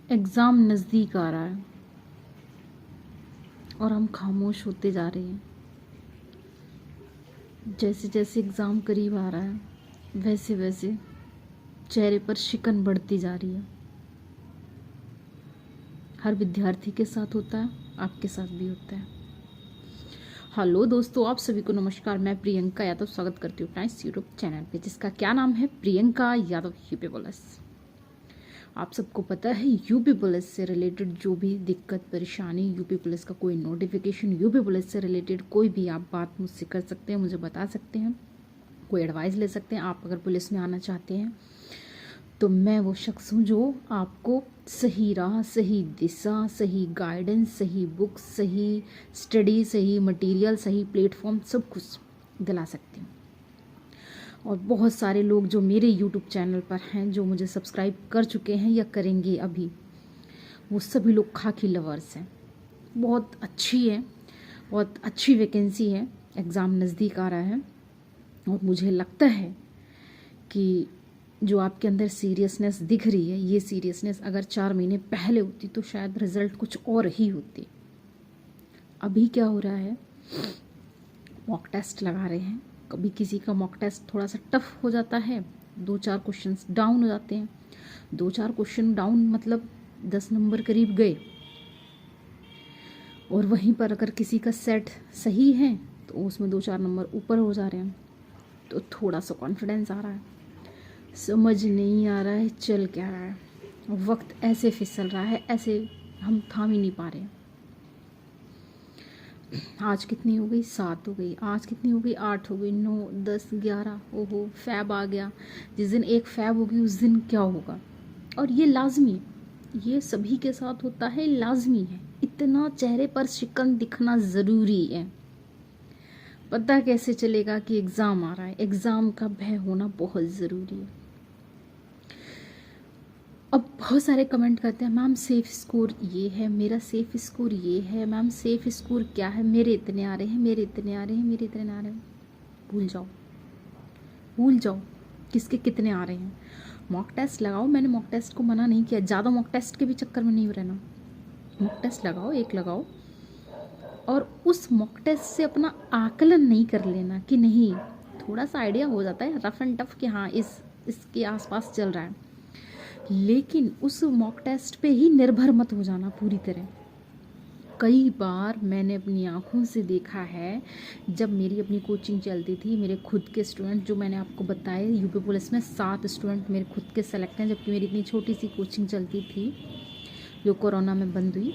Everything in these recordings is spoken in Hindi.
एग्ज़ाम नज़दीक आ रहा है और हम खामोश होते जा रहे हैं। जैसे जैसे एग्ज़ाम करीब आ रहा है वैसे वैसे चेहरे पर शिकन बढ़ती जा रही है। हर विद्यार्थी के साथ होता है, आपके साथ भी होता है। हेलो दोस्तों, आप सभी को नमस्कार। मैं प्रियंका यादव स्वागत करती हूँ अपना इस यूट्यूब चैनल पे, जिसका क्या नाम है प्रियंका यादव यूपी पुलिस। आप सबको पता है यूपी पुलिस से रिलेटेड जो भी दिक्कत परेशानी, यूपी पुलिस का कोई नोटिफिकेशन, यूपी पुलिस से रिलेटेड कोई भी आप बात मुझसे कर सकते हैं, मुझे बता सकते हैं, कोई एडवाइस ले सकते हैं। आप अगर पुलिस में आना चाहते हैं तो मैं वो शख्स हूँ जो आपको सही राह, सही दिशा, सही गाइडेंस, सही बुक, सही स्टडी, सही मटेरियल, सही प्लेटफॉर्म सब कुछ दिला सकती हूँ। और बहुत सारे लोग जो मेरे यूट्यूब चैनल पर हैं, जो मुझे सब्सक्राइब कर चुके हैं या करेंगे अभी, वो सभी लोग खाकी लवर्स हैं। बहुत अच्छी है, बहुत अच्छी वैकेंसी है, एग्ज़ाम नज़दीक आ रहा है और मुझे लगता है कि जो आपके अंदर सीरियसनेस दिख रही है, ये सीरियसनेस अगर 4 महीने पहले होती तो शायद रिज़ल्ट कुछ और ही होती। अभी क्या हो रहा है, मॉक टेस्ट लगा रहे हैं। कभी किसी का मॉक टेस्ट थोड़ा सा टफ हो जाता है, 2-4 क्वेश्चंस डाउन हो जाते हैं। 2-4 क्वेश्चन डाउन मतलब 10 नंबर करीब गए। और वहीं पर अगर किसी का सेट सही है तो उसमें 2-4 नंबर ऊपर हो जा रहे हैं, तो थोड़ा सा कॉन्फिडेंस आ रहा है। समझ नहीं आ रहा है चल क्या रहा है, वक्त ऐसे फिसल रहा है, ऐसे हम थाम ही नहीं पा रहे हैं। आज कितनी हो गई? 7 हो गई। आज कितनी हो गई? 8 हो गई, 9, 10, 11। ओहो, फैब आ गया। जिस दिन एक फैब होगी उस दिन क्या होगा? और ये लाजमी है, ये सभी के साथ होता है, लाजमी है। इतना चेहरे पर शिकन दिखना ज़रूरी है। पता कैसे चलेगा कि एग्ज़ाम आ रहा है? एग्ज़ाम का भय होना बहुत ज़रूरी है। अब बहुत सारे कमेंट करते हैं, मैम सेफ़ स्कोर ये है, मेरा सेफ़ स्कोर ये है। मैम सेफ़ स्कोर क्या है? मेरे इतने आ रहे हैं, मेरे इतने आ रहे हैं, मेरे इतने आ रहे हैं। भूल जाओ, भूल जाओ किसके कितने आ रहे हैं। मॉक टेस्ट लगाओ, मैंने मॉक टेस्ट को मना नहीं किया, ज़्यादा मॉक टेस्ट के भी चक्कर में नहीं रहना। मॉक टेस्ट लगाओ, एक लगाओ, और उस मॉक टेस्ट से अपना आकलन नहीं कर लेना कि नहीं, थोड़ा सा आइडिया हो जाता है रफ एंड टफ कि हाँ इसके आसपास चल रहा है, लेकिन उस मॉक टेस्ट पे ही निर्भर मत हो जाना पूरी तरह। कई बार मैंने अपनी आँखों से देखा है, जब मेरी अपनी कोचिंग चलती थी, मेरे खुद के स्टूडेंट, जो मैंने आपको बताए यूपी पुलिस में 7 स्टूडेंट मेरे खुद के सेलेक्ट हैं, जबकि मेरी इतनी छोटी सी कोचिंग चलती थी जो कोरोना में बंद हुई।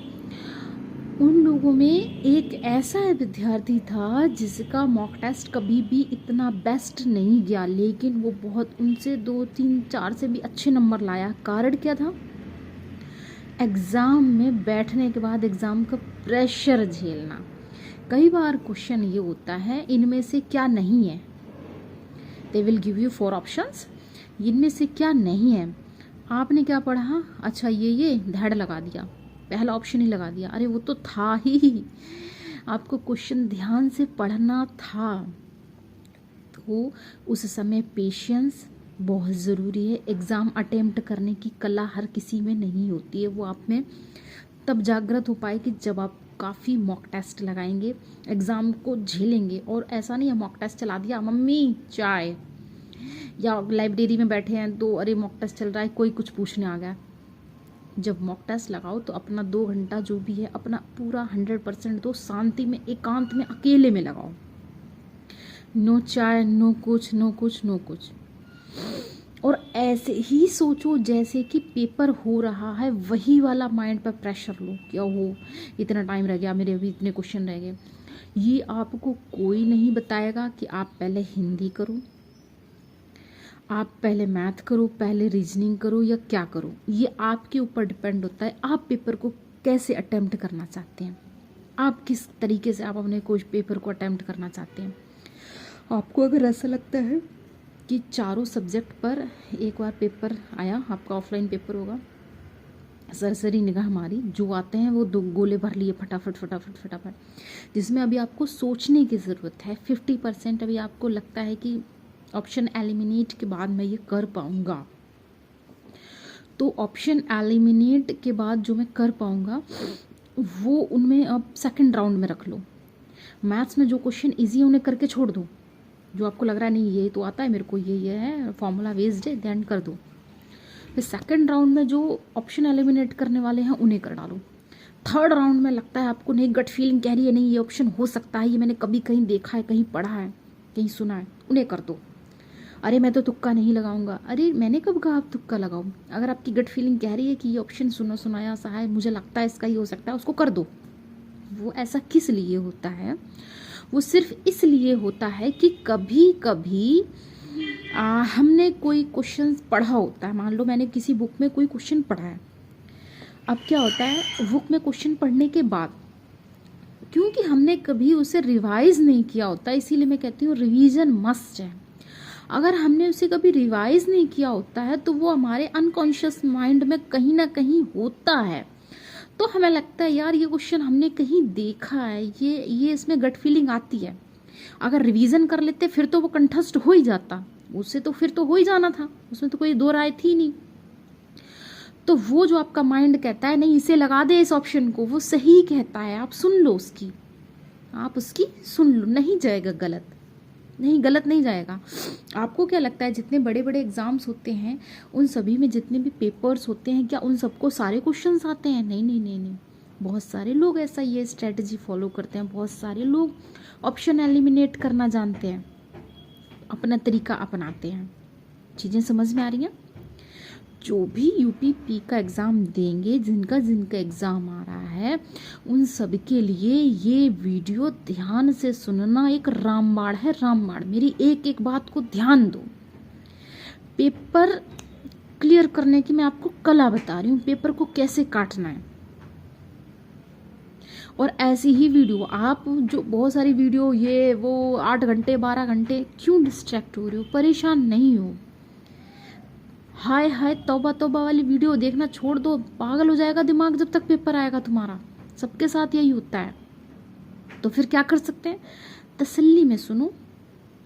उन लोगों में एक ऐसा विद्यार्थी था जिसका मॉक टेस्ट कभी भी इतना बेस्ट नहीं गया, लेकिन वो बहुत उनसे 2, 3, 4 से भी अच्छे नंबर लाया। कारण क्या था? एग्ज़ाम में बैठने के बाद एग्ज़ाम का प्रेशर झेलना। कई बार क्वेश्चन ये होता है, इनमें से क्या नहीं है, they will give you 4 options, इनमें से क्या नहीं है। आपने क्या पढ़ा? अच्छा ये धड़ लगा दिया, पहला ऑप्शन ही लगा दिया। अरे वो तो था ही, आपको क्वेश्चन ध्यान से पढ़ना था। तो उस समय पेशेंस बहुत ज़रूरी है। एग्ज़ाम अटेम्प्ट करने की कला हर किसी में नहीं होती है, वो आप में तब जागृत हो पाएगी जब आप काफ़ी मॉक टेस्ट लगाएंगे, एग्ज़ाम को झेलेंगे। और ऐसा नहीं है मॉक टेस्ट चला दिया, मम्मी चाय, या लाइब्रेरी में बैठे हैं तो अरे मॉक टेस्ट चल रहा है, कोई कुछ पूछने आ गया। जब मॉक टेस्ट लगाओ तो अपना 2 घंटा जो भी है अपना पूरा 100% दो, शांति में, एकांत में, अकेले में लगाओ। नो चाय, नो कुछ, नो कुछ, नो कुछ। और ऐसे ही सोचो जैसे कि पेपर हो रहा है, वही वाला माइंड पर प्रेशर लो कि ओहो इतना टाइम रह गया, मेरे अभी इतने क्वेश्चन रह गए। ये आपको कोई नहीं बताएगा कि आप पहले हिंदी करो, आप पहले मैथ करो, पहले रीजनिंग करो या क्या करो। ये आपके ऊपर डिपेंड होता है, आप पेपर को कैसे अटेम्प्ट करना चाहते हैं, आप किस तरीके से आप अपने कोई पेपर को अटेम्प्ट करना चाहते हैं। आपको अगर ऐसा लगता है कि चारों सब्जेक्ट पर एक बार पेपर आया, आपका ऑफलाइन पेपर होगा, सरसरी निगाह मारी, जो आते हैं वो 2 गोले भर लिए फटाफट फटाफट फटाफट, जिसमें अभी आपको सोचने की ज़रूरत है। 50% अभी आपको लगता है कि ऑप्शन एलिमिनेट के बाद मैं ये कर पाऊँगा, तो ऑप्शन एलिमिनेट के बाद जो मैं कर पाऊँगा वो उनमें अब सेकंड राउंड में रख लो। मैथ्स में जो क्वेश्चन ईजी है उन्हें करके छोड़ दो, जो आपको लग रहा है नहीं ये तो आता है मेरे को, ये है फॉर्मूला बेस्ड है, ध्यान कर दो। फिर सेकंड राउंड में जो ऑप्शन एलिमिनेट करने वाले हैं उन्हें कर डालो। थर्ड राउंड में लगता है आपको नहीं, गट फीलिंग कह रही है नहीं ये ऑप्शन हो सकता है, ये मैंने कभी कहीं देखा है, कहीं पढ़ा है, कहीं सुना है, उन्हें कर दो। अरे मैं तो तुक्का नहीं लगाऊंगा, अरे मैंने कब कहा आप तुक्का लगाओ? अगर आपकी गट फीलिंग कह रही है कि ये ऑप्शन सुना सुनाया सा है, मुझे लगता है इसका ही हो सकता है, उसको कर दो। वो ऐसा किस लिए होता है? वो सिर्फ इसलिए होता है कि कभी कभी हमने कोई क्वेश्चन पढ़ा होता है, मान लो मैंने किसी बुक में कोई क्वेश्चन पढ़ा है। अब क्या होता है, बुक में क्वेश्चन पढ़ने के बाद क्योंकि हमने कभी उसे रिवाइज नहीं किया होता, इसीलिए मैं कहती हूँ रिवीजन मस्ट है। अगर हमने उसे कभी रिवाइज नहीं किया होता है तो वो हमारे अनकॉन्शियस माइंड में कहीं ना कहीं होता है, तो हमें लगता है यार ये क्वेश्चन हमने कहीं देखा है, ये इसमें गट फीलिंग आती है। अगर रिवीजन कर लेते फिर तो वो कंठस्थ हो ही जाता, उससे तो फिर तो हो ही जाना था, उसमें तो कोई दो राय थी नहीं। तो वो जो आपका माइंड कहता है नहीं इसे लगा दे इस ऑप्शन को, वो सही कहता है, आप सुन लो उसकी, आप उसकी सुन लो, नहीं जाएगा गलत, नहीं गलत नहीं जाएगा। आपको क्या लगता है जितने बड़े बड़े एग्जाम्स होते हैं उन सभी में जितने भी पेपर्स होते हैं क्या उन सबको सारे क्वेश्चंस आते हैं? नहीं नहीं नहीं नहीं, बहुत सारे लोग ऐसा ये स्ट्रेटजी फॉलो करते हैं, बहुत सारे लोग ऑप्शन एलिमिनेट करना जानते हैं, अपना तरीका अपनाते हैं। चीज़ें समझ में आ रही हैं? जो भी यूपीपी का एग्ज़ाम देंगे, जिनका एग्ज़ाम आ रहा है, उन सब के लिए ये वीडियो ध्यान से सुनना एक रामबाण है, रामबाण। मेरी एक एक बात को ध्यान दो। पेपर क्लियर करने की मैं आपको कला बता रही हूँ, पेपर को कैसे काटना है। और ऐसी ही वीडियो आप जो बहुत सारी वीडियो ये वो 8 घंटे 12 घंटे क्यों डिस्ट्रैक्ट हो रहे हो? परेशान नहीं हो। हाय हाय तौबा तौबा वाली वीडियो देखना छोड़ दो, पागल हो जाएगा दिमाग जब तक पेपर आएगा तुम्हारा। सबके साथ यही होता है। तो फिर क्या कर सकते हैं? तसल्ली में सुनो,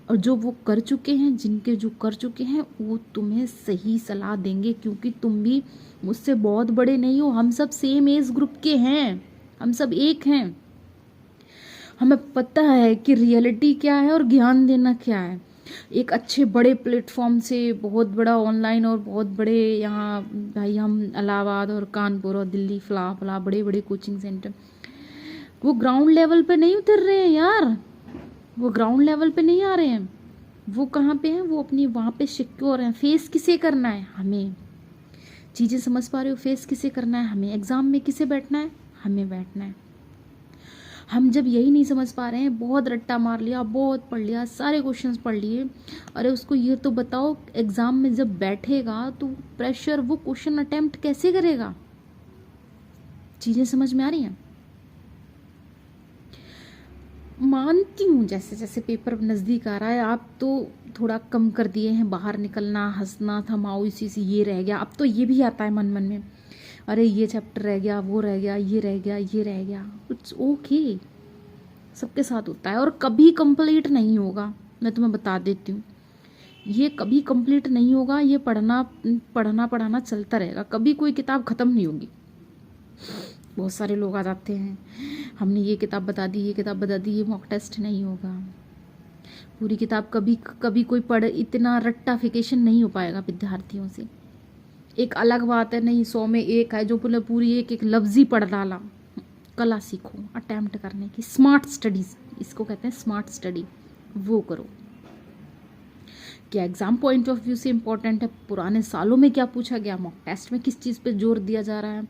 और जो वो कर चुके हैं, जिनके जो कर चुके हैं वो तुम्हें सही सलाह देंगे, क्योंकि तुम भी मुझसे बहुत बड़े नहीं हो, हम सब सेम एज ग्रुप के हैं, हम सब एक हैं। हमें पता है कि रियलिटी क्या है और ज्ञान देना क्या है। एक अच्छे बड़े प्लेटफॉर्म से, बहुत बड़ा ऑनलाइन और बहुत बड़े यहाँ भाई हम इलाहाबाद और कानपुर और दिल्ली फला फला बड़े बड़े कोचिंग सेंटर, वो ग्राउंड लेवल पे नहीं उतर रहे हैं यार, वो ग्राउंड लेवल पे नहीं आ रहे हैं। वो कहाँ पे हैं? वो अपनी वहाँ पे सिक्योर हैं। फेस किसे करना है? हमें। चीज़ें समझ पा रहे हो? फेस किसे करना है? हमें। एग्ज़ाम में किसे बैठना है? हमें बैठना है। हम जब यही नहीं समझ पा रहे हैं, बहुत रट्टा मार लिया, बहुत पढ़ लिया, सारे क्वेश्चंस पढ़ लिए, अरे उसको ये तो बताओ एग्ज़ाम में जब बैठेगा तो प्रेशर वो क्वेश्चन अटेम्प्ट कैसे करेगा? चीज़ें समझ में आ रही हैं? मानती हूँ जैसे जैसे पेपर नज़दीक आ रहा है आप तो थोड़ा कम कर दिए हैं बाहर निकलना, हंसना, थमाओ इसी से ये रह गया। अब तो ये भी आता है मन मन में, अरे ये चैप्टर रह गया, वो रह गया, ये रह गया, ये रह गया। इट्स ओके, सबके साथ होता है और कभी कंप्लीट नहीं होगा, मैं तुम्हें बता देती हूँ। ये कभी कंप्लीट नहीं होगा, ये पढ़ना चलता रहेगा, कभी कोई किताब ख़त्म नहीं होगी। बहुत सारे लोग आ जाते हैं, हमने ये किताब बता दी, ये किताब बता दी, ये मॉक टेस्ट नहीं होगा। पूरी किताब कभी कोई पढ़, इतना रट्टाफिकेशन नहीं हो पाएगा विद्यार्थियों से। एक अलग बात है, नहीं 100 में 1 है जो पूरी एक एक लफ्ज़ ही पढ़ डाला। कला सीखो अटेम्प्ट करने की, स्मार्ट स्टडीज़ इसको कहते हैं, स्मार्ट स्टडी वो करो। क्या एग्ज़ाम पॉइंट ऑफ व्यू से इम्पोर्टेंट है, पुराने सालों में क्या पूछा गया, मॉक टेस्ट में किस चीज़ पे जोर दिया जा रहा है,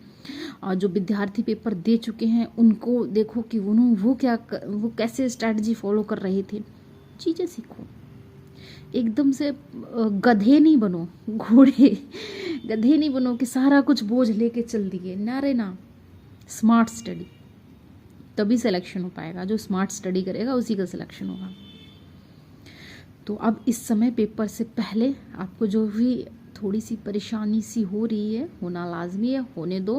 और जो विद्यार्थी पेपर दे चुके हैं उनको देखो कि वो कैसे स्ट्रैटेजी फॉलो कर रहे थे। चीज़ें सीखो, एकदम से गधे नहीं बनो, घोड़े गधे नहीं बनो कि सारा कुछ बोझ लेके चल दिए, ना रे ना। स्मार्ट स्टडी तभी सिलेक्शन हो पाएगा, जो स्मार्ट स्टडी करेगा उसी का सिलेक्शन होगा। तो अब इस समय पेपर से पहले आपको जो भी थोड़ी सी परेशानी सी हो रही है, होना लाजमी है, होने दो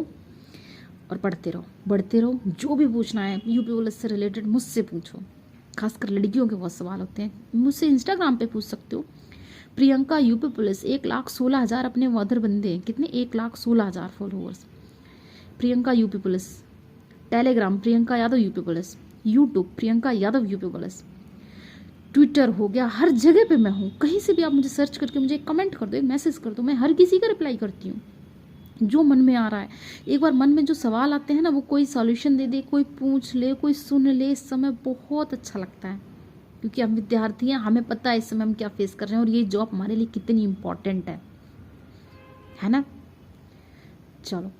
और पढ़ते रहो, बढ़ते रहो। जो भी पूछना है यूपी पुलिस से रिलेटेड मुझसे पूछो, खासकर लड़कियों के बहुत सवाल होते हैं, मुझसे इंस्टाग्राम पे पूछ सकते हो, प्रियंका यूपी पुलिस 1,16,000 अपने वॉदर बंदे हैं, कितने 1,16,000 followers. Priyanka UP police, Telegram Priyanka Yadav UP police, YouTube Priyanka Yadav UP police, Twitter हो गया, हर जगह पे मैं हूँ। कहीं से भी आप मुझे सर्च करके मुझे कमेंट कर दो, एक मैसेज कर दो, मैं हर किसी का रिप्लाई करती हूँ जो मन में आ रहा है। एक बार मन में जो सवाल आते हैं ना, वो कोई सॉल्यूशन दे दे, कोई पूछ ले, कोई सुन ले, इस समय बहुत अच्छा लगता है, क्योंकि हम विद्यार्थी हैं, हमें पता है इस समय हम क्या फेस कर रहे हैं और ये जॉब हमारे लिए कितनी इम्पॉर्टेंट है ना। चलो,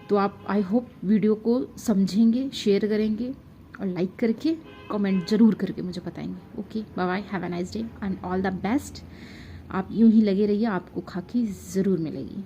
तो आप आई होप वीडियो को समझेंगे, शेयर करेंगे और लाइक करके कमेंट जरूर करके मुझे बताएंगे। Okay, bye bye, have a nice day and all the best. आप यूं ही लगे रहिए, आपको खाकी ज़रूर मिलेगी।